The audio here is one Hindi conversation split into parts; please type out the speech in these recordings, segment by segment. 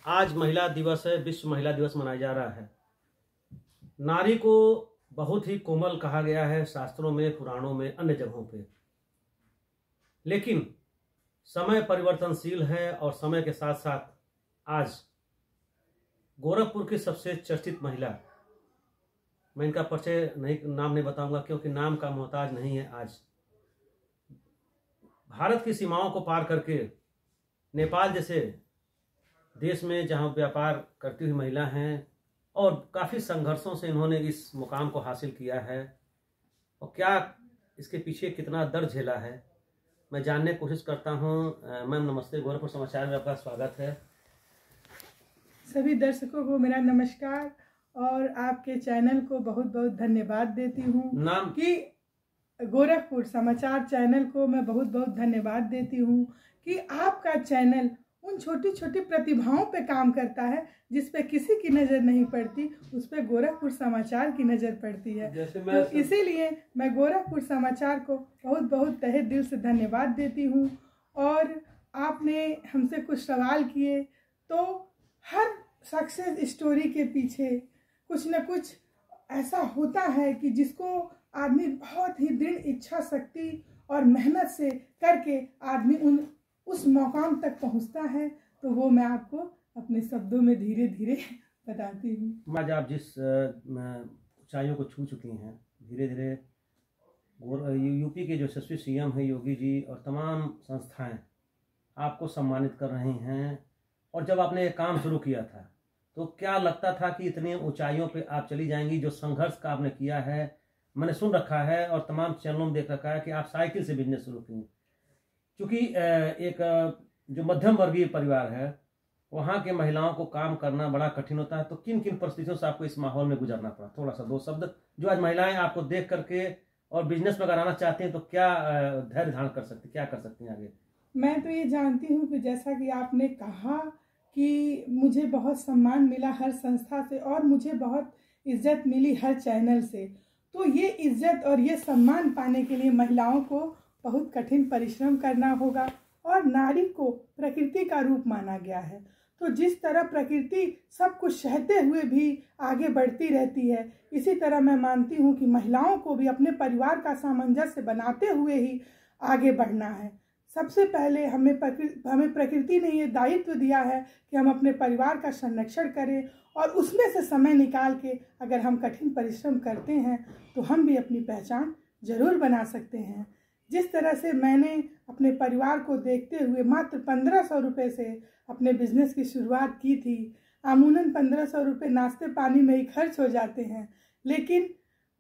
आज महिला दिवस है, विश्व महिला दिवस मनाया जा रहा है। नारी को बहुत ही कोमल कहा गया है शास्त्रों में, पुराणों में, अन्य जगहों पे। लेकिन समय परिवर्तनशील है और समय के साथ साथ आज गोरखपुर की सबसे चर्चित महिला, मैं इनका परिचय नाम नहीं बताऊंगा क्योंकि नाम का मोहताज नहीं है। आज भारत की सीमाओं को पार करके नेपाल जैसे देश में जहां व्यापार करती हुई महिला हैं और काफ़ी संघर्षों से इन्होंने इस मुकाम को हासिल किया है और क्या इसके पीछे कितना दर्द झेला है, मैं जानने की कोशिश करता हूं। मैम नमस्ते, गोरखपुर समाचार में आपका स्वागत है। सभी दर्शकों को मेरा नमस्कार और आपके चैनल को बहुत बहुत धन्यवाद देती हूँ। नाम कि गोरखपुर समाचार चैनल को मैं बहुत बहुत धन्यवाद देती हूँ कि आपका चैनल उन छोटी छोटी प्रतिभाओं पे काम करता है जिस पे किसी की नज़र नहीं पड़ती, उस पे गोरखपुर समाचार की नज़र पड़ती है। तो इसीलिए मैं गोरखपुर समाचार को बहुत बहुत तहे दिल से धन्यवाद देती हूँ। और आपने हमसे कुछ सवाल किए, तो हर सक्सेस स्टोरी के पीछे कुछ न कुछ ऐसा होता है कि जिसको आदमी बहुत ही दृढ़ इच्छा शक्ति और मेहनत से करके आदमी उस मुकाम तक पहुंचता है। तो वो मैं आपको अपने शब्दों में धीरे धीरे बताती हूँ। आज आप जिस ऊंचाइयों को छू चुकी हैं, धीरे धीरे यूपी के जो यशस्वी सीएम हैं योगी जी और तमाम संस्थाएं आपको सम्मानित कर रही हैं। और जब आपने ये काम शुरू किया था तो क्या लगता था कि इतनी ऊंचाइयों पे आप चली जाएंगी? जो संघर्ष का आपने किया है, मैंने सुन रखा है और तमाम चैनलों में देख रखा है कि आप साइकिल से बिजनेस शुरू की। क्योंकि एक जो मध्यम वर्गीय परिवार है वहाँ के महिलाओं को काम करना बड़ा कठिन होता है। तो किन किन परिस्थितियों से आपको इस माहौल में गुजरना पड़ा? थोड़ा सा दो शब्द, जो आज महिलाएं आपको देख करके और बिजनेस में कराना चाहती हैं, तो क्या धैर्य धारण कर सकती, क्या कर सकती हैं आगे? मैं तो ये जानती हूँ कि जैसा कि आपने कहा कि मुझे बहुत सम्मान मिला हर संस्था से और मुझे बहुत इज्जत मिली हर चैनल से। तो ये इज्जत और ये सम्मान पाने के लिए महिलाओं को बहुत कठिन परिश्रम करना होगा। और नारी को प्रकृति का रूप माना गया है, तो जिस तरह प्रकृति सब कुछ सहते हुए भी आगे बढ़ती रहती है, इसी तरह मैं मानती हूँ कि महिलाओं को भी अपने परिवार का सामंजस्य बनाते हुए ही आगे बढ़ना है। सबसे पहले हमें प्रकृति ने ये दायित्व दिया है कि हम अपने परिवार का संरक्षण करें और उसमें से समय निकाल के अगर हम कठिन परिश्रम करते हैं तो हम भी अपनी पहचान जरूर बना सकते हैं। जिस तरह से मैंने अपने परिवार को देखते हुए मात्र 1500 रुपये से अपने बिजनेस की शुरुआत की थी। अमूमन 1500 रुपये नाश्ते पानी में ही खर्च हो जाते हैं, लेकिन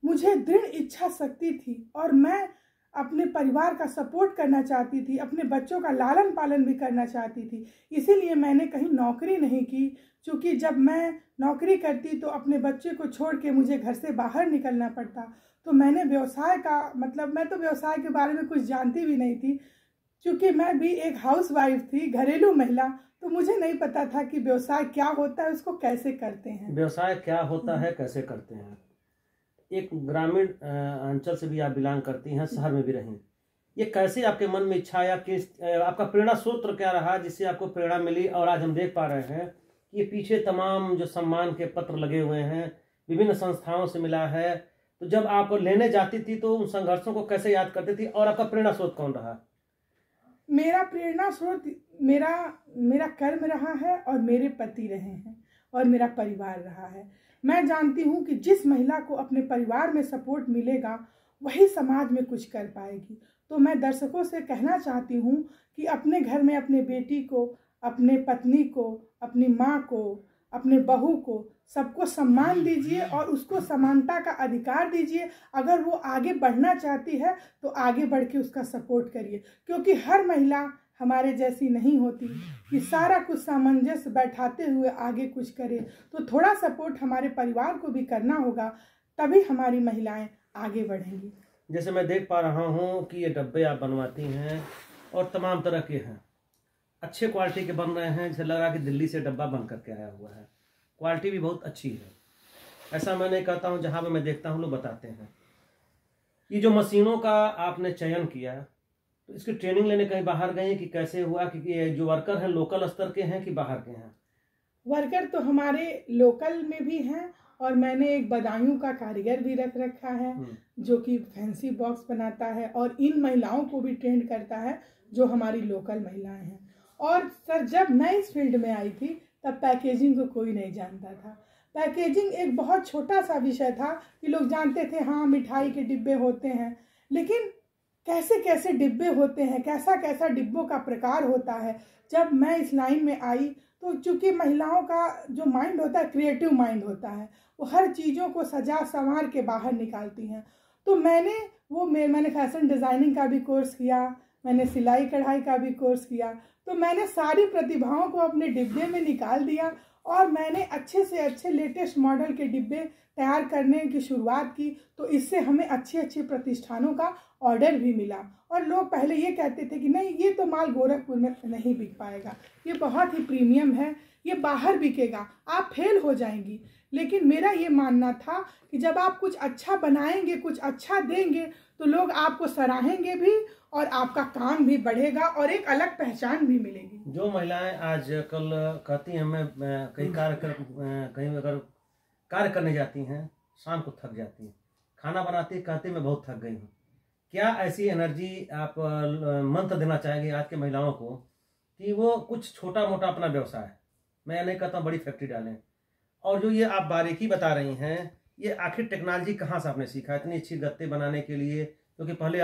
मुझे दृढ़ इच्छा शक्ति थी और मैं अपने परिवार का सपोर्ट करना चाहती थी, अपने बच्चों का लालन पालन भी करना चाहती थी। इसीलिए मैंने कहीं नौकरी नहीं की, क्योंकि जब मैं नौकरी करती तो अपने बच्चे को छोड़ के मुझे घर से बाहर निकलना पड़ता। तो मैंने व्यवसाय का मैं तो व्यवसाय के बारे में कुछ जानती भी नहीं थी, क्योंकि मैं भी एक हाउसवाइफ थी, घरेलू महिला। तो मुझे नहीं पता था कि व्यवसाय क्या होता है, उसको कैसे करते हैं, व्यवसाय क्या होता है, कैसे करते हैं। एक ग्रामीण अंचल से भी आप बिलोंग करती हैं, शहर में भी रहीं, ये कैसे आपके मन में इच्छा आया? कि आपका प्रेरणा स्रोत क्या रहा जिससे आपको प्रेरणा मिली? और आज हम देख पा रहे हैं कि ये पीछे तमाम जो सम्मान के पत्र लगे हुए हैं, विभिन्न संस्थाओं से मिला है। तो जब आप लेने जाती थी तो उन संघर्षों को कैसे याद करती थी और आपका प्रेरणा स्रोत कौन रहा? मेरा प्रेरणा स्रोत मेरा कर्म रहा है और मेरे पति रहे हैं और मेरा परिवार रहा है। मैं जानती हूँ कि जिस महिला को अपने परिवार में सपोर्ट मिलेगा वही समाज में कुछ कर पाएगी। तो मैं दर्शकों से कहना चाहती हूँ कि अपने घर में अपने बेटी को, अपने पत्नी को, अपनी माँ को, अपने बहू को, सबको सम्मान दीजिए और उसको समानता का अधिकार दीजिए। अगर वो आगे बढ़ना चाहती है तो आगे बढ़ के उसका सपोर्ट करिए, क्योंकि हर महिला हमारे जैसी नहीं होती कि सारा कुछ सामंजस्य बैठाते हुए आगे कुछ करे। तो थोड़ा सपोर्ट हमारे परिवार को भी करना होगा, तभी हमारी महिलाएं आगे बढ़ेंगी। जैसे मैं देख पा रहा हूँ कि ये डब्बे आप बनवाती हैं और तमाम तरह के हैं, अच्छे क्वालिटी के बन रहे हैं, जैसे लग रहा है कि दिल्ली से डब्बा बन करके आया हुआ है। क्वालिटी भी बहुत अच्छी है, ऐसा मैं नहीं कहता हूँ, जहाँ पे मैं देखता हूँ लोग बताते हैं। ये जो मशीनों का आपने चयन किया, तो इसकी ट्रेनिंग लेने कहीं बाहर गए कि कैसे हुआ? क्योंकि जो वर्कर हैं लोकल स्तर के हैं कि बाहर के हैं? वर्कर तो हमारे लोकल में भी हैं और मैंने एक बदायूं का कारीगर भी रख रखा है जो कि फैंसी बॉक्स बनाता है और इन महिलाओं को भी ट्रेंड करता है जो हमारी लोकल महिलाएं हैं। और सर जब मैं इस फील्ड में आई थी तब पैकेजिंग को कोई नहीं जानता था। पैकेजिंग एक बहुत छोटा सा विषय था कि लोग जानते थे हाँ मिठाई के डिब्बे होते हैं, लेकिन कैसे कैसे डिब्बे होते हैं, कैसा कैसा डिब्बों का प्रकार होता है। जब मैं इस लाइन में आई तो चूंकि महिलाओं का जो माइंड होता है क्रिएटिव माइंड होता है, वो हर चीज़ों को सजा संवार के बाहर निकालती हैं। तो मैंने फैशन डिज़ाइनिंग का भी कोर्स किया, मैंने सिलाई कढ़ाई का भी कोर्स किया। तो मैंने सारी प्रतिभाओं को अपने डिब्बे में निकाल दिया और मैंने अच्छे से अच्छे लेटेस्ट मॉडल के डिब्बे तैयार करने की शुरुआत की। तो इससे हमें अच्छे अच्छे प्रतिष्ठानों का ऑर्डर भी मिला और लोग पहले ये कहते थे कि नहीं ये तो माल गोरखपुर में नहीं बिक पाएगा, ये बहुत ही प्रीमियम है, ये बाहर बिकेगा, आप फेल हो जाएंगी। लेकिन मेरा ये मानना था कि जब आप कुछ अच्छा बनाएंगे, कुछ अच्छा देंगे तो लोग आपको सराहेंगे भी और आपका काम भी बढ़ेगा और एक अलग पहचान भी मिलेगी। जो महिलाएं आज कल कहती हैं मैं कहीं कहीं अगर कार्य करने जाती हैं शाम को थक जाती हैं, खाना बनाती कहती मैं बहुत थक गई हूँ, क्या ऐसी एनर्जी आप मंत्र देना चाहेंगे आज के महिलाओं को कि वो कुछ छोटा मोटा अपना व्यवसाय, मैं नहीं कहता बड़ी फैक्ट्री डालें, और जो ये आप बारीकी बता रही हैं ये आखिर टेक्नोलॉजी कहाँ से आपने सीखा इतनी अच्छी गत्ते बनाने के लिए, क्योंकि पहले